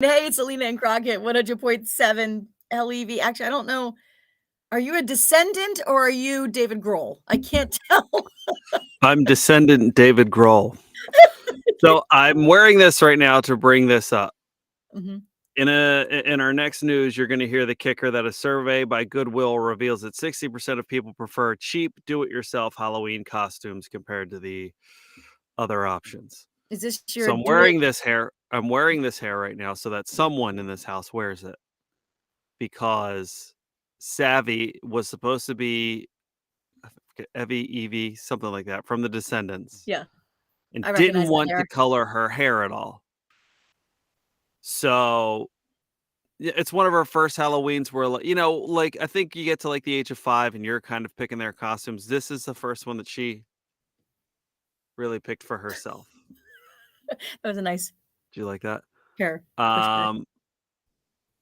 Hey, it's Alina and Crockett, 100.7 LEV. Actually, I don't know. Are you a descendant or are you David Grohl? I can't tell. I'm descendant David Grohl. So I'm wearing this right now to bring this up. Mhm. In our next news, you're going to hear the kicker that a survey by Goodwill reveals that 60% of people prefer cheap, do-it-yourself Halloween costumes compared to the other options. Is this So your I'm do it? wearing this hair. I'm wearing this hair right now so that someone in this house wears it because Savvy was supposed to be Evie, something like that, from the Descendants, Yeah, and I didn't recognize that want to hair. color her hair at all. So yeah, it's one of our first Halloweens where, like I think you get to like the age of 5 and you're kind of picking their costumes. This is the first one that she really picked for herself. That was a nice Do you like that? hair pushback. Um,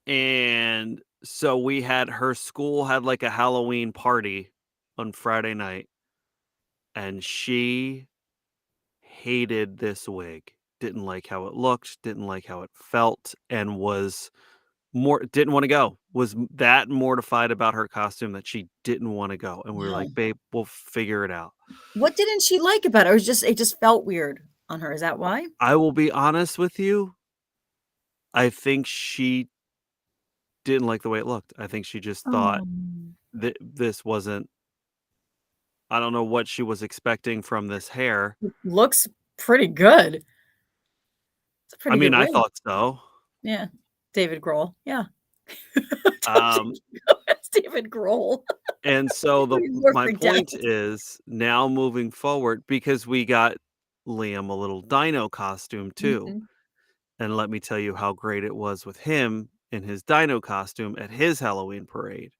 and so her school had like a Halloween party on Friday night, and she hated this wig. Didn't like how it looked, didn't like how it felt, and didn't want to go. Was that mortified about her costume that she didn't want to go. And we were Wow. like, babe, we'll figure it out. What didn't she like about it? Or it just felt weird on her. Is that why? I will be honest with you. I think she didn't like the way it looked. I think she just thought Oh, that this wasn't, I don't know what she was expecting from this hair. it looks pretty good. It's a I pretty good mean, I wig. thought so. Yeah. David Grohl. Yeah. Um, It's David Grohl. and so More my freaked out. point is now moving forward, because we got Liam a little dino costume too. Mhm. And let me tell you how great it was with him in his dino costume at his Halloween parade.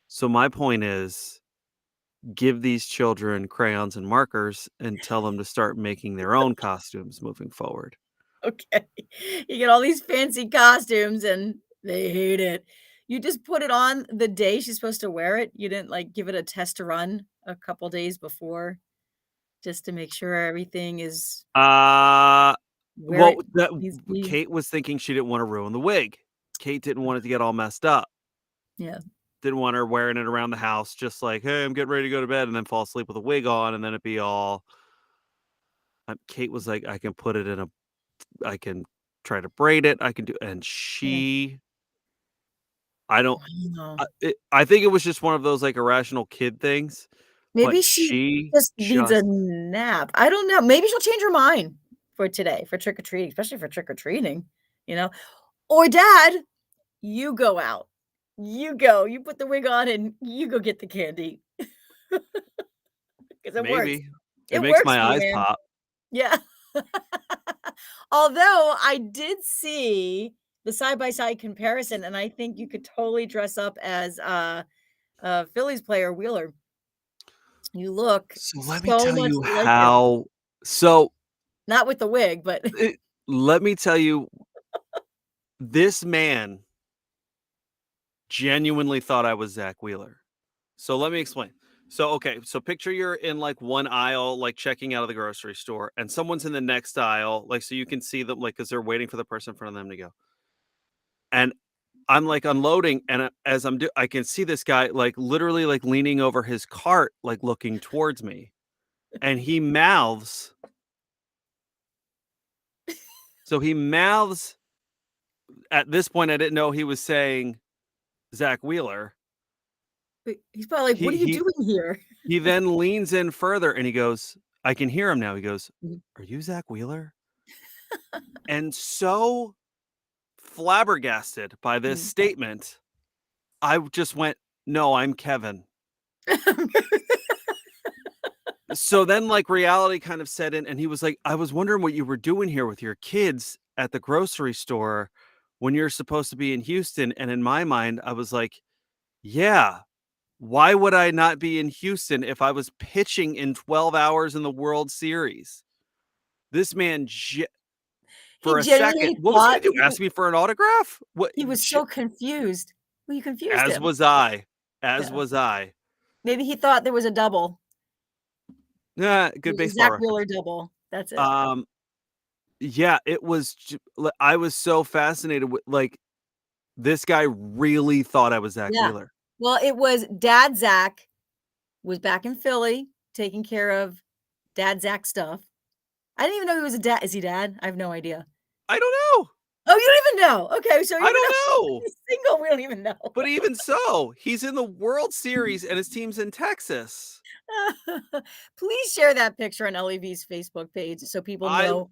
So my point is, give these children crayons and markers and tell them to start making their own costumes moving forward. Okay. You get all these fancy costumes and they hate it. You just put it on the day she's supposed to wear it? You didn't, like, give it a test run a couple days before just to make sure everything is Uh, where well, it needs to be? Kate was thinking she didn't want to ruin the wig. Kate didn't want it to get all messed up. Yeah. Didn't want her wearing it around the house, just like, hey, I'm getting ready to go to bed, and then fall asleep with a wig on, and then it'd be all. Kate was like, I can try to braid it. I can do, and Yeah. I don't, Wow. I think it was just one of those like irrational kid things, but Maybe she she just needs a just nap. I don't know. Maybe she'll change her mind for today, for trick or treating, especially for trick or treating, you know? Or dad, you go out. You go. You put the wig on and you go get the candy. 'Cause it works. maybe it It makes works my for you, eyes man. pop. Yeah. Although I did see the side-by-side comparison, and I think you could totally dress up as, Phillies player Wheeler. You look So let me so tell much you like him. how. So Not with the wig, but let me tell you, this man genuinely thought I was Zach Wheeler. So let me explain. So, okay, so picture you're in like one aisle, like checking out of the grocery store, and someone's in the next aisle, like so you can see them, like, because they're waiting for the person in front of them to go. And I'm like unloading, and as I can see this guy like literally like leaning over his cart, like looking towards me, and he mouths. So he mouths. At this point, I didn't know he was saying Zach Wheeler. he's probably like, "What He are you he doing here?" he then leans in further and he goes, I can hear him now. He goes, Mhm. "Are you Zach Wheeler?" And so flabbergasted by this Mm. statement, I just went, "No, I'm Kevin." So then, like, reality kind of set in, and he was like, "I was wondering what you were doing here with your kids at the grocery store when you're supposed to be in Houston." And in my mind, I was like, "Yeah, why would I not be in Houston if I was pitching in 12 hours in the World Series?" This man, He for a second, genuinely what was he thought gonna do? Ask me for an autograph? What? he was so confused. Well, you confused As him. was I. As Yeah. was I. Maybe he thought there was a double. Yeah, It good was a baseball Zach Wheeler reference. double. That's it. Um, Yeah, it was j li I was so fascinated with, like, this guy really thought I was Zach Yeah. Wheeler. Well, it was Dad Zach was back in Philly taking care of Dad Zach stuff. I didn't even know he was a dad. Is he dad? I have no idea. I don't know. Oh, you don't even know. Okay, so I even don't though know. he's single, we don't even know. But even so, he's in the World Series and his team's in Texas. Please share that picture on LEV's Facebook page so people I know.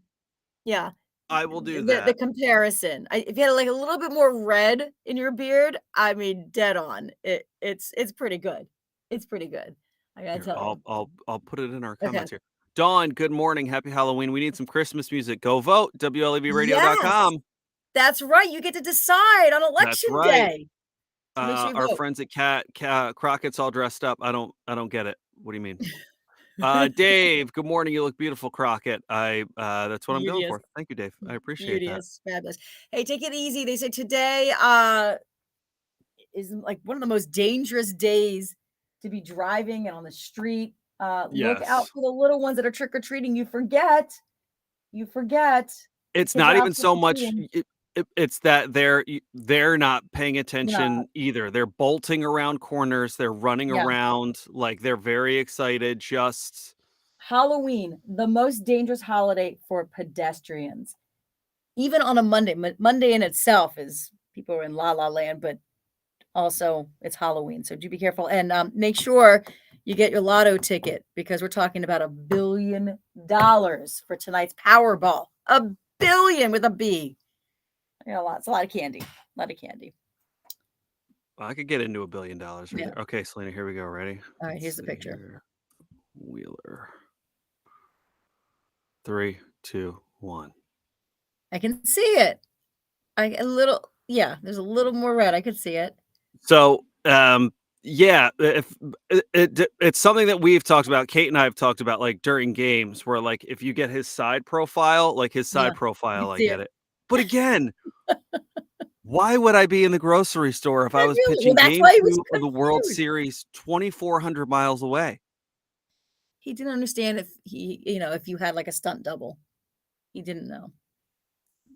Yeah, I will do the that. comparison. If you had, like, a little bit more red in your beard, I mean, dead on. It's pretty good. It's pretty good, I gotta Here, tell you. I'll put it in our Okay. comments here. Dawn, good morning, happy Halloween. We need some Christmas music. Go vote, Yes, WLEVradio.com. that's right, you get to decide on That's election right. day, so make sure you Our vote. friends at Crockett's all dressed up. I don't get it. What do you mean? Dave, good morning. You look beautiful, Crockett. That's what I'm going Beauteous, for. Thank you, Dave. I appreciate that. beauteous, fabulous. Hey, take it easy. They say today, is, like, one of the most dangerous days to be driving and on the street. Look out Yes. for the little ones that are trick or treating. You forget the It's kids are not out even trick so or much treating. it's that they're not paying Yeah, attention either. They're bolting around corners, they're running yeah. around, like, they're very excited, just Halloween, the most dangerous holiday for pedestrians. Even on a Monday. Monday in itself is people are in la la land, but also it's Halloween. So do be careful and make sure you get your lotto ticket because we're talking about $1 billion for tonight's Powerball. A billion with a B. You know, it's a lot of candy. A lot of candy. I could get into $1 billion right Yeah. there. Okay, Selena, here we go. Ready? All right. Let's Here's the see picture. here. Wheeler. 3, 2, 1. I can see it. A little, yeah, there's a little more red. I could see it. So, yeah, if it's something that we've talked about, Kate and I have talked about, like, during games where, like, if you get his side profile, like, his Yeah. side You profile, can I see get it. it. But again, why would I be in the grocery store if I I was knew. Well, pitching that's game why he was 2 of the World confused. Series 2,400 miles away? He didn't understand if if you had like a stunt double. He didn't know.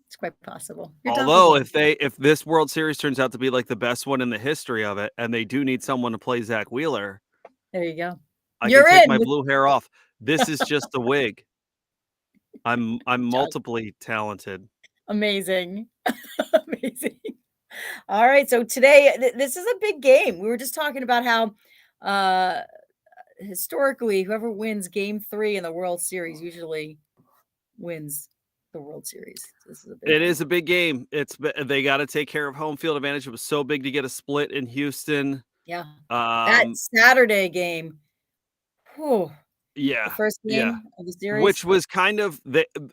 It's quite possible. You're Although, dunkable. if this World Series turns out to be, like, the best one in the history of it, and they do need someone to play Zach Wheeler, There you go. I can You're take in my with blue hair off. This is just a wig. I'm Chuck. multiply talented. Amazing. Amazing. All right, so today this is a big game. We were just talking about how uh historically whoever wins game 3 in the World Series usually wins the World Series. This is a big It one. is a big game. They gotta take care of home field advantage. It was so big to get a split in Houston. Yeah. That Um, Saturday game. Whew, the yeah, first yeah. game of the series. Which was kind of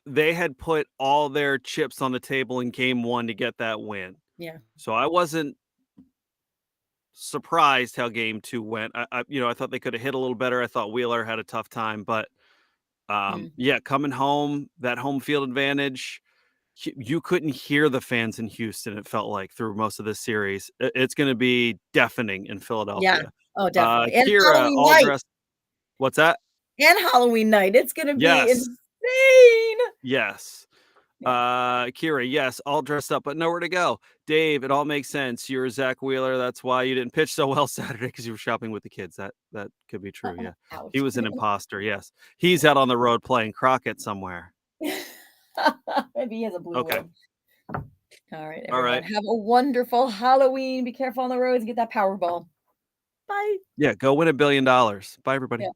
they had put all their chips on the table in game 1 to get that win. Yeah. So I wasn't surprised how game 2 went. I thought they coulda hit a little better. I thought Wheeler had a tough time, but, Mm. yeah, coming home, that home field advantage, you couldn't hear the fans in Houston, it felt like, through most of this series. It's gonna be deafening in Yeah. Philadelphia. Oh, definitely. And Kira, Halloween all night. dressed what's that? And Halloween night. It's gonna be Yes, insane. yes. Yeah. Kira, yes, all dressed up, but nowhere to go. Dave, it all makes sense. You're Zach Wheeler. That's why you didn't pitch so well Saturday because you were shopping with the kids. That could be true. Yeah, he Ouch. was an imposter. Yes, he's out on the road playing Crockett somewhere. Maybe he has a blue Okay, one. All right, all everyone. right. Have a wonderful Halloween. Be careful on the roads. Get that Powerball. Bye. Yeah, go win $1 billion. Bye, everybody. Yeah.